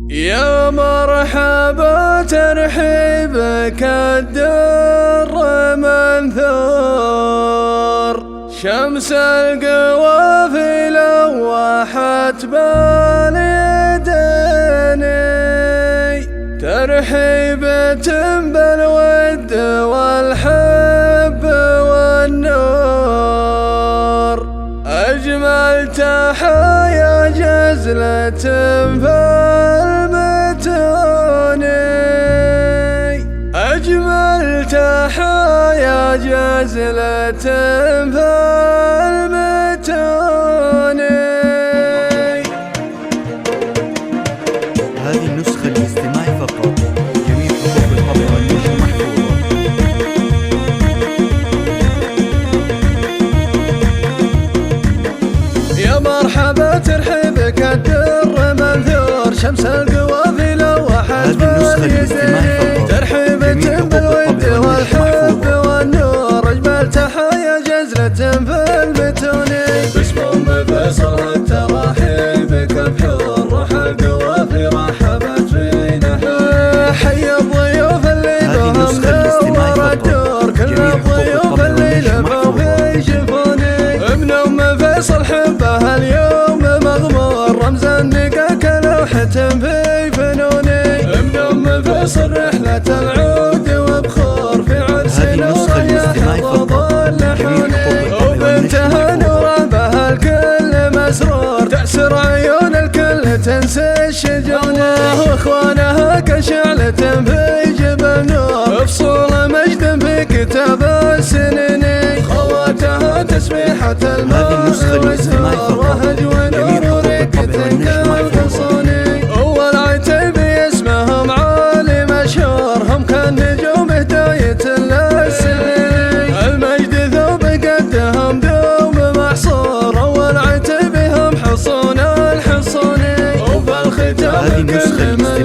يا مرحبا ترحيبك الدر منثور، شمس القوافل لوحت باليديني، ترحيبة بالود والحب والنور، أجمل تحايا جزلة في أجمل تحايا جزلة في المتون. هذه النسخة للاستماع فقط، جميع حقوق الطبع والنشر محفوظة. يا مرحبا ترحيبك الدر منثور، شمس القوافل لوحت باليدين، ترحيبة بالود والحب والنور، أجمل تحايا جزلة في المتون. باسم فيصل التراحيبك بحور، روح القوافل رحبت فينا، حي الضيوف اللي بهم نور الدور، كل الضيوف اللي لبوا في شفوني، ابن فيصل حبه اليوم مغمور، رمز النقا كلوحة في فنوني، ابن فيصل رحلة العود وبخور، في عرسنا ويحفظ اللحوني، وبنتها نوره بها الكل مسرور، تأسر عيون الكل تنسى الشجون، واخوانها كشعلة في جبل نور، فصول مجد في كتاب السنين، خواتها تسبيحة الماء والزهر، وهج ونور وريكة كالغصوني، أول عتيبي اسمهم عالي مشهور، هم كان نجوم هداية للسنين، المجد ثوب قدهم دوم محصور، أول عتيبي هم حصون الحصوني، وفي الختام كل